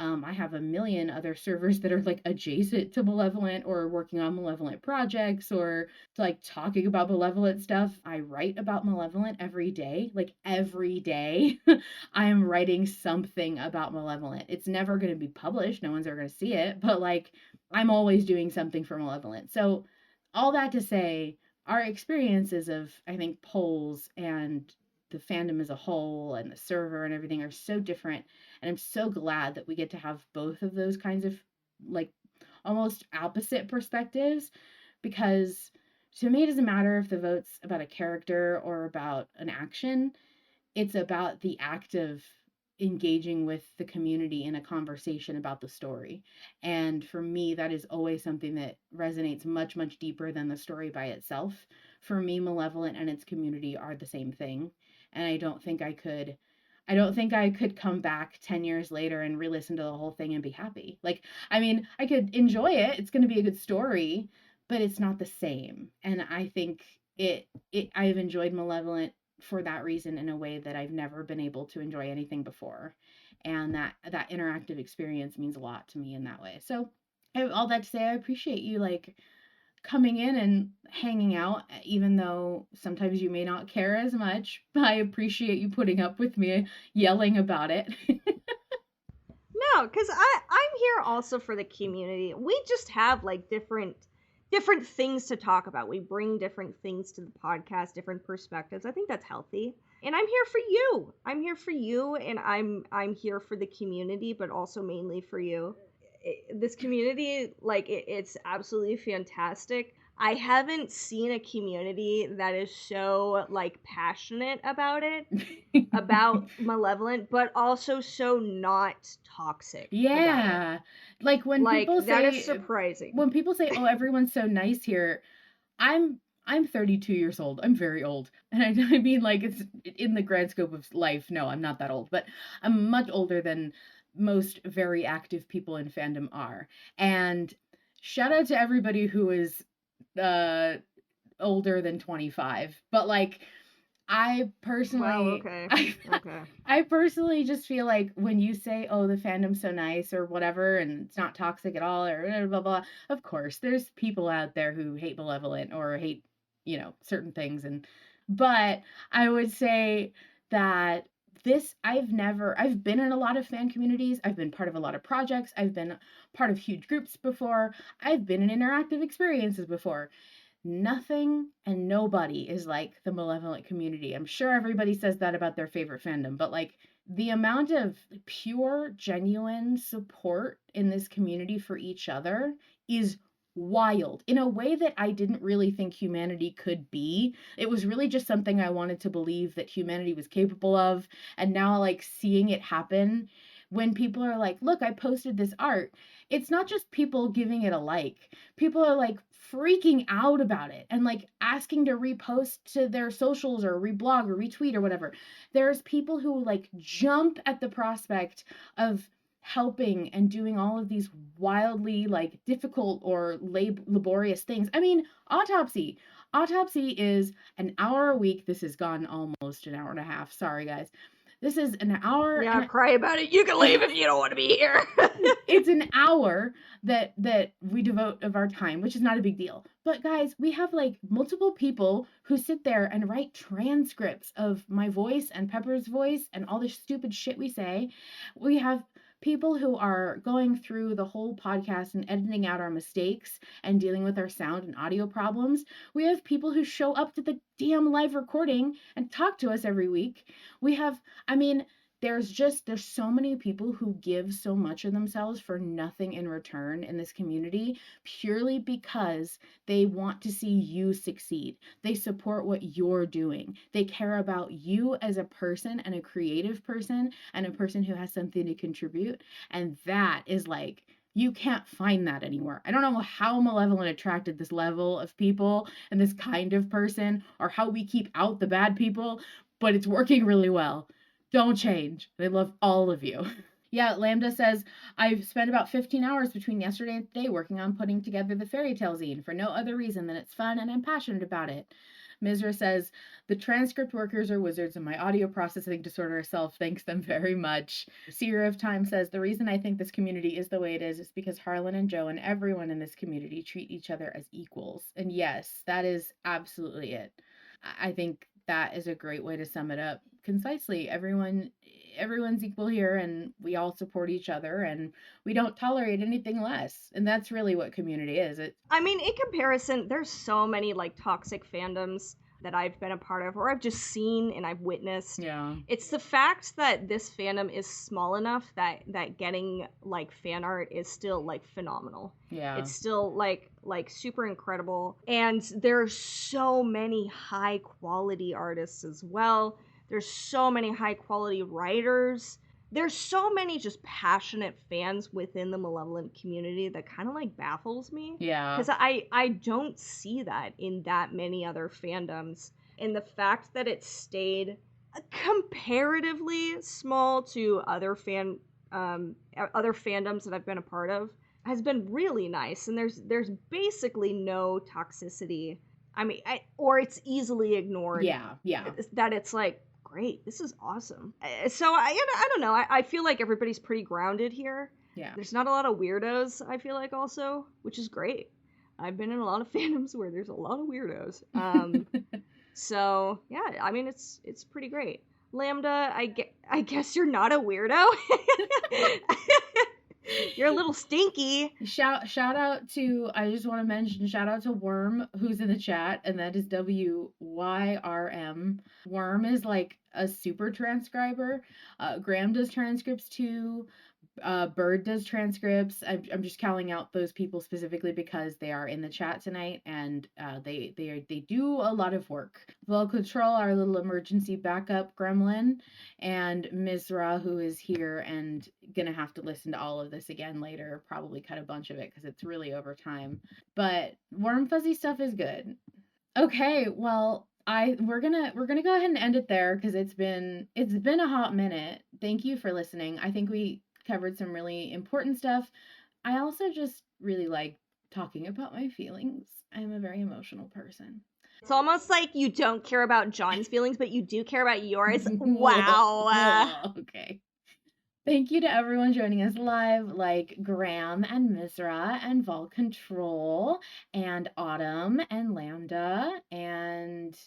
I have a million other servers that are like adjacent to Malevolent or working on Malevolent projects or like talking about Malevolent stuff. I write about Malevolent every day. Like every day, I am writing something about Malevolent. It's never going to be published. No one's ever going to see it, but like I'm always doing something for Malevolent. So, all that to say, our experiences of, I think, polls and the fandom as a whole and the server and everything are so different. And I'm so glad that we get to have both of those kinds of like almost opposite perspectives because to me, it doesn't matter if the vote's about a character or about an action. It's about the act of engaging with the community in a conversation about the story. And for me, that is always something that resonates much, much deeper than the story by itself. For me, Malevolent and its community are the same thing. And I don't think I could come back 10 years later and re-listen to the whole thing and be happy. Like, I mean, I could enjoy it. It's going to be a good story, but it's not the same. And I think I've enjoyed Malevolent for that reason in a way that I've never been able to enjoy anything before. And that interactive experience means a lot to me in that way. So, all that to say, I appreciate you like coming in and hanging out, even though sometimes you may not care as much. I appreciate you putting up with me yelling about it. No, because I'm here also for the community. We just have like different things to talk about. We bring different things to the podcast, different perspectives. I think that's healthy. And I'm here for you. I'm here for you, and I'm here for the community, but also mainly for you. This community, like it's absolutely fantastic. I haven't seen a community that is so like passionate about it, about Malevolent, but also so not toxic about it. Yeah. Like Like that is surprising. when people say, "Oh, everyone's so nice here," I'm 32 years old. I'm very old. And I mean like it's in the grand scope of life. No, I'm not that old, but I'm much older than most very active people in fandom are. And shout out to everybody who is uh older than 25. But like I Wow, personally okay. I, Okay. I personally just feel like when you say, "Oh, the fandom's so nice" or whatever and it's not toxic at all or blah blah blah, of course there's people out there who hate Malevolent or hate, certain things. And but I would say that I've been in a lot of fan communities. I've been part of a lot of projects. I've been part of huge groups before. I've been in interactive experiences before. Nothing and nobody is like the Malevolent community. I'm sure everybody says that about their favorite fandom, but like the amount of pure, genuine support in this community for each other is wild in a way that I didn't really think humanity could be. It was really just something I wanted to believe that humanity was capable of. And now, like, seeing it happen when people are like, "Look, I posted this art." It's not just people giving it a like. People are like freaking out about it and like asking to repost to their socials or reblog or retweet or whatever. There's people who like jump at the prospect of helping and doing all of these wildly like difficult or laborious things. I mean, autopsy is an hour a week. This has gone almost an hour and a half. Sorry guys. This is an hour Yeah, cry about it. You can leave if you don't want to be here. it's an hour that we devote of our time, which is not a big deal. But guys, we have like multiple people who sit there and write transcripts of my voice and Pepper's voice and all the stupid shit we say. We have people who are going through the whole podcast and editing out our mistakes and dealing with our sound and audio problems. We have people who show up to the damn live recording and talk to us every week. We have, I mean, there's so many people who give so much of themselves for nothing in return in this community purely because they want to see you succeed. They support what you're doing. They care about you as a person and a creative person and a person who has something to contribute. And that is like, you can't find that anywhere. I don't know how Malevolent attracted this level of people and this kind of person or how we keep out the bad people, but it's working really well. Don't change. They love all of you. Yeah, Lambda says, "I've spent about 15 hours between yesterday and today working on putting together the fairy tale zine for no other reason than it's fun and I'm passionate about it." Mizra says, "The transcript workers are wizards and my audio processing disorder self thanks them very much." Seer of Time says, "The reason I think this community is the way it is because Harlan and Joe and everyone in this community treat each other as equals." And yes, that is absolutely it. I think that is a great way to sum it up concisely. Everyone's equal here and we all support each other and we don't tolerate anything less. And that's really what community is. I mean, in comparison, there's so many like toxic fandoms that I've been a part of or I've just seen and I've witnessed. Yeah. It's the fact that this fandom is small enough that getting like fan art is still like phenomenal. Yeah. It's still like super incredible. And there's so many high quality artists as well. There's so many high quality writers. there's so many just passionate fans within the Malevolent community that kind of like baffles me. Yeah. Because I don't see that in that many other fandoms. And the fact that it stayed comparatively small to other fandoms that I've been a part of has been really nice. And there's basically no toxicity. I mean, or it's easily ignored. Yeah. That it's like, great, this is awesome. So I don't know. I feel like everybody's pretty grounded here. Yeah. There's not a lot of weirdos, I feel like, also, which is great. I've been in a lot of fandoms where there's a lot of weirdos. So yeah, I mean, it's pretty great. Lambda, I guess you're not a weirdo. You're a little stinky. Shout out to, I just want to mention, shout out to Worm, who's in the chat, and that is WYRM. Worm is like a super transcriber. Graham does transcripts too. Bird does transcripts. I'm just calling out those people specifically because they are in the chat tonight, and they do a lot of work. Well, Control, our little emergency backup gremlin, and Mizra, who is here and gonna have to listen to all of this again later. Probably cut a bunch of it because it's really over time. But Warm Fuzzy stuff is good. Okay, well, we're gonna go ahead and end it there because it's been a hot minute. Thank you for listening. I think we covered some really important stuff. I also just really like talking about my feelings. I'm a very emotional person. It's almost like you don't care about John's feelings, but you do care about yours. Wow. Okay. Thank you to everyone joining us live, like Graham and Mizra and Vol Control and Autumn and Lambda, and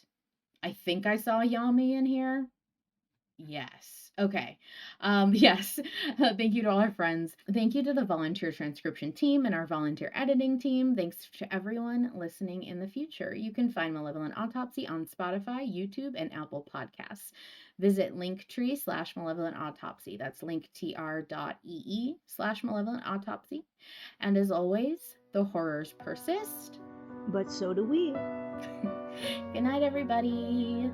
I think I saw Yami in here. Yes. Okay. Yes. Thank you to all our friends. Thank you to the volunteer transcription team and our volunteer editing team. Thanks to everyone listening in the future. You can find Malevolent Autopsy on Spotify, YouTube, and Apple Podcasts. Visit linktree/Malevolent Autopsy. That's linktr.ee/Malevolent Autopsy. And as always, the horrors persist. But so do we. Good night, everybody.